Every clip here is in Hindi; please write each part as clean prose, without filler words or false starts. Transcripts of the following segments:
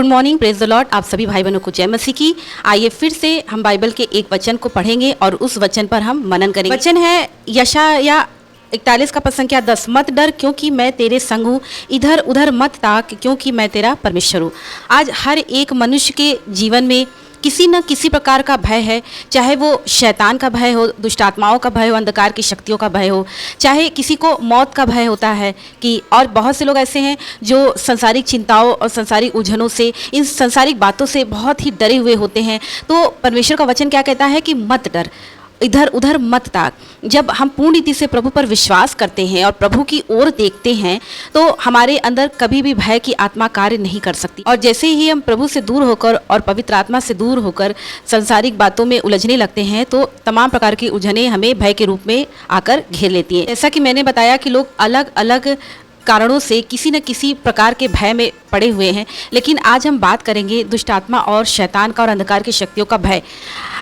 Good morning, praise the Lord. आप सभी भाई बहनों को जय मसीह की। आइए फिर से हम बाइबल के एक वचन को पढ़ेंगे और उस वचन पर हम मनन करेंगे। वचन है यशायाह 41 का पद संख्या 10। मत डर क्योंकि मैं तेरे संग हूँ, इधर उधर मत ताक क्योंकि मैं तेरा परमेश्वर हूँ। आज हर एक मनुष्य के जीवन में किसी न किसी प्रकार का भय है, चाहे वो शैतान का भय हो, दुष्ट आत्माओं का भय हो, अंधकार की शक्तियों का भय हो, चाहे किसी को मौत का भय होता है कि, और बहुत से लोग ऐसे हैं जो संसारिक चिंताओं और संसारिक उलझनों से, इन संसारिक बातों से बहुत ही डरे हुए होते हैं। तो परमेश्वर का वचन क्या कहता है कि मत डर, इधर उधर मत ताक। जब हम पूर्ण रीति से प्रभु पर विश्वास करते हैं और प्रभु की ओर देखते हैं तो हमारे अंदर कभी भी भय की आत्मा कार्य नहीं कर सकती। और जैसे ही हम प्रभु से दूर होकर और पवित्र आत्मा से दूर होकर संसारिक बातों में उलझने लगते हैं तो तमाम प्रकार की उलझनें हमें भय के रूप में आकर घेर लेती हैं। जैसा कि मैंने बताया कि लोग अलग अलग कारणों से किसी न किसी प्रकार के भय में पड़े हुए हैं, लेकिन आज हम बात करेंगे दुष्ट आत्मा और शैतान का और अंधकार की शक्तियों का भय।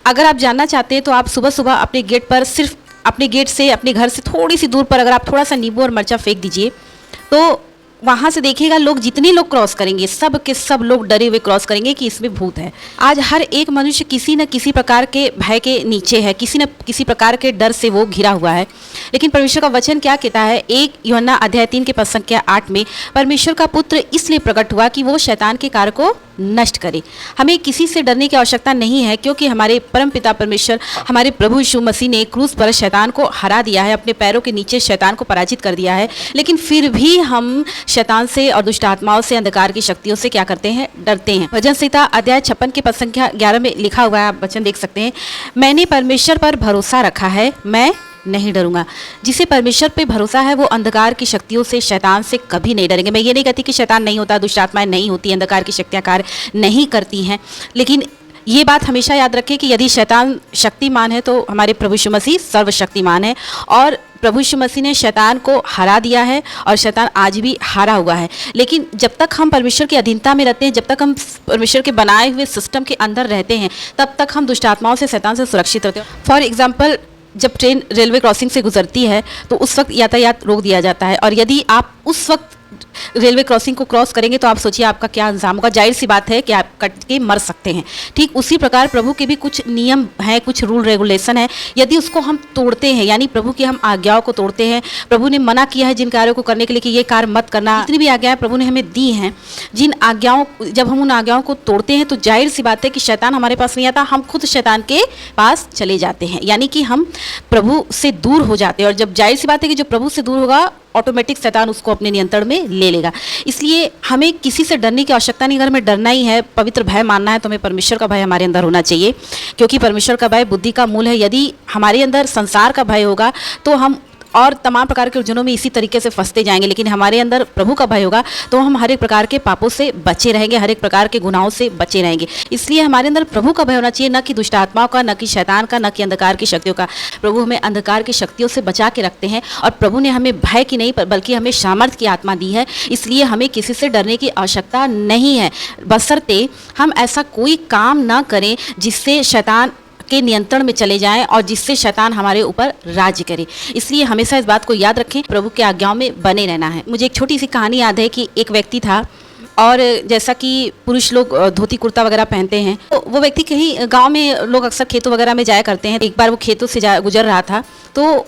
अगर आप जानना चाहते हैं तो आप सुबह सुबह अपने गेट पर, सिर्फ अपने गेट से, अपने घर से थोड़ी सी दूर पर अगर आप थोड़ा सा नींबू और मिर्चा फेंक दीजिए तो वहाँ से देखिएगा लोग, जितने लोग क्रॉस करेंगे सब के सब लोग डरे हुए क्रॉस करेंगे कि इसमें भूत है। आज हर एक मनुष्य किसी न किसी प्रकार के भय के नीचे है, किसी न किसी प्रकार के डर से वो घिरा हुआ है। लेकिन परमेश्वर का वचन क्या कहता है? 1 यूहन्ना अध्याय 3 के पद संख्या 8 में, परमेश्वर का पुत्र इसलिए प्रकट हुआ कि वो शैतान के कार्य को नष्ट करे। हमें किसी से डरने की आवश्यकता नहीं है, क्योंकि हमारे परम पिता परमेश्वर, हमारे प्रभु यीशु मसीह ने क्रूस पर शैतान को हरा दिया है, अपने पैरों के नीचे शैतान को पराजित कर दिया है। लेकिन फिर भी हम शैतान से और दुष्ट आत्माओं से, अंधकार की शक्तियों से क्या करते हैं? डरते हैं। भजन संहिता अध्याय 56 के पद संख्या 11 में लिखा हुआ है, आप वचन देख सकते हैं, मैंने परमेश्वर पर भरोसा रखा है, मैं नहीं डरूंगा। जिसे परमेश्वर पे भरोसा है वो अंधकार की शक्तियों से, शैतान से कभी नहीं डरेंगे। मैं ये नहीं कहती कि शैतान नहीं होता, दुष्ट आत्माएं नहीं होती, अंधकार की शक्तियां कार्य नहीं करती हैं, लेकिन ये बात हमेशा याद रखें कि यदि शैतान शक्तिमान है तो हमारे प्रभु यीशु मसीह सर्वशक्तिमान है, और प्रभु यीशु मसीह ने शैतान को हरा दिया है और शैतान आज भी हारा हुआ है। लेकिन जब तक हम परमेश्वर की अधीनता में रहते हैं, जब तक हम परमेश्वर के बनाए हुए सिस्टम के अंदर रहते हैं, तब तक हम दुष्ट आत्माओं से, शैतान से सुरक्षित रहते हैं। फॉर एग्जाम्पल, जब ट्रेन रेलवे क्रॉसिंग से गुजरती है तो उस वक्त यातायात रोक दिया जाता है, और यदि आप उस वक्त रेलवे क्रॉसिंग को क्रॉस करेंगे तो आप सोचिए आपका क्या अंजाम होगा। जाहिर सी बात है कि आप कट के मर सकते हैं। ठीक उसी प्रकार प्रभु के भी कुछ नियम हैं, कुछ रूल रेगुलेशन है। यदि उसको हम तोड़ते हैं, यानी प्रभु की हम आज्ञाओं को तोड़ते हैं, प्रभु ने मना किया है जिन कार्यों को करने के लिए कि ये कार्य मत करना, जितनी भी आज्ञाएं प्रभु ने हमें दी हैं, जिन आज्ञाओं, जब हम उन आज्ञाओं को तोड़ते हैं तो जाहिर सी बात है कि शैतान हमारे पास नहीं आता, हम खुद शैतान के पास चले जाते हैं, यानी कि हम प्रभु से दूर हो जाते हैं। और जब जाहिर सी बात है कि जो प्रभु से दूर होगा, ऑटोमेटिक शैतान उसको अपने नियंत्रण में ले लेगा। इसलिए हमें किसी से डरने की आवश्यकता नहीं। अगर हमें डरना ही है, पवित्र भय मानना है, तो हमें परमेश्वर का भय हमारे अंदर होना चाहिए, क्योंकि परमेश्वर का भय बुद्धि का मूल है। यदि हमारे अंदर संसार का भय होगा तो हम और तमाम प्रकार के उलझनों में इसी तरीके से फंसते जाएंगे, लेकिन हमारे अंदर प्रभु का भय होगा तो हम हर एक प्रकार के पापों से बचे रहेंगे, हर एक प्रकार के गुनाहों से बचे रहेंगे। इसलिए हमारे अंदर प्रभु का भय होना चाहिए, न कि दुष्ट आत्माओं का, न कि शैतान का, न कि अंधकार की शक्तियों का। प्रभु हमें अंधकार की शक्तियों से बचा के रखते हैं, और प्रभु ने हमें भय की नहीं बल्कि हमें सामर्थ्य की आत्मा दी है। इसलिए हमें किसी से डरने की आवश्यकता नहीं है, बशर्ते हम ऐसा कोई काम ना करें जिससे शैतान के नियंत्रण में चले जाएं और जिससे शैतान हमारे ऊपर राज्य करे। इसलिए हमेशा इस बात को याद रखें, प्रभु के आज्ञाओं में बने रहना है। मुझे एक छोटी सी कहानी याद है कि एक व्यक्ति था, और जैसा कि पुरुष लोग धोती कुर्ता वगैरह पहनते हैं, तो वो व्यक्ति कहीं गांव में, लोग अक्सर खेतों वगैरह में जाया करते हैं। एक बार वो खेतों से गुजर रहा था तो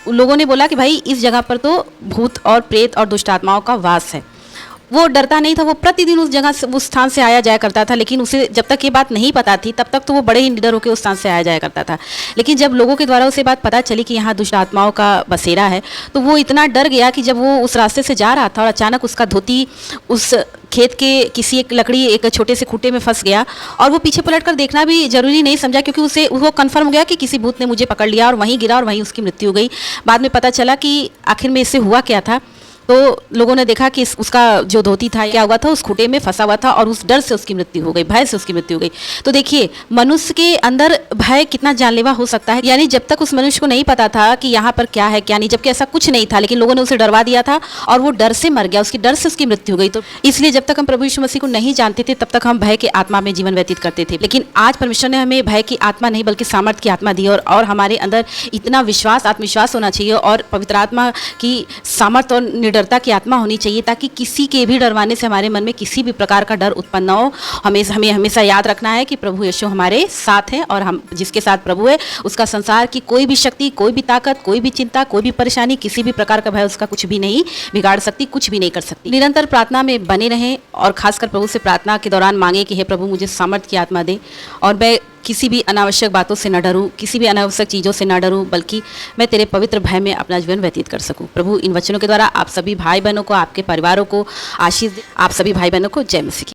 लोगों ने बोला कि भाई इस जगह पर तो भूत और प्रेत और दुष्ट आत्माओं का वास है। वो डरता नहीं था, वो प्रतिदिन उस जगह से, उस स्थान से आया जाया करता था, लेकिन उसे जब तक ये बात नहीं पता थी तब तक तो वो बड़े ही निडर होकर उस स्थान से आया जाया करता था। लेकिन जब लोगों के द्वारा उसे बात पता चली कि यहाँ दुष्ट आत्माओं का बसेरा है, तो वो इतना डर गया कि जब वो उस रास्ते से जा रहा था और अचानक उसका धोती उस खेत के किसी एक लकड़ी, एक छोटे से खूंटे में फंस गया, और वो पीछे पलटकर देखना भी जरूरी नहीं समझा, क्योंकि वो कन्फर्म हो गया कि किसी भूत ने मुझे पकड़ लिया, और वहीं गिरा और वहीं उसकी मृत्यु हो गई। बाद में पता चला कि आखिर में इससे हुआ क्या था। तो लोगों ने देखा कि उसका जो धोती था, क्या हुआ था, उस खूंटे में फंसा हुआ था, और उस डर से उसकी मृत्यु हो गई, भय से उसकी मृत्यु हो गई। तो देखिए मनुष्य के अंदर भय कितना जानलेवा हो सकता है। यानी जब तक उस मनुष्य को नहीं पता था कि यहाँ पर क्या है क्या नहीं, जबकि ऐसा कुछ नहीं था, लेकिन लोगों ने उसे डरवा दिया था और वो डर से मर गया, उसकी डर से उसकी मृत्यु हो गई। तो इसलिए जब तक हम प्रभु यीशु मसीह को नहीं जानते थे तब तक हम भय के आत्मा में जीवन व्यतीत करते थे। लेकिन आज परमेश्वर ने हमें भय की आत्मा नहीं बल्कि सामर्थ्य की आत्मा दी, और हमारे अंदर इतना विश्वास, आत्मविश्वास होना चाहिए, और पवित्र आत्मा की सामर्थ्य और निडरता की आत्मा होनी चाहिए, ताकि किसी के भी डरवाने से हमारे मन में किसी भी प्रकार का डर उत्पन्न न हो। हमें हमेशा याद रखना है कि प्रभु यीशु हमारे साथ हैं, और हम जिसके साथ प्रभु है उसका संसार की कोई भी शक्ति, कोई भी ताकत, कोई भी चिंता, कोई भी परेशानी, किसी भी प्रकार का भय उसका कुछ भी नहीं बिगाड़ सकती, कुछ भी नहीं कर सकती। निरंतर प्रार्थना में बने रहें, और खासकर प्रभु से प्रार्थना के दौरान मांगे कि हे प्रभु मुझे सामर्थ्य की आत्मा दे, और मैं किसी भी अनावश्यक बातों से न डरूं, किसी भी अनावश्यक चीज़ों से न डरूं, बल्कि मैं तेरे पवित्र भय में अपना जीवन व्यतीत कर सकूं। प्रभु इन वचनों के द्वारा आप सभी भाई बहनों को, आपके परिवारों को आशीष दे। आप सभी भाई बहनों को जय मसीह की।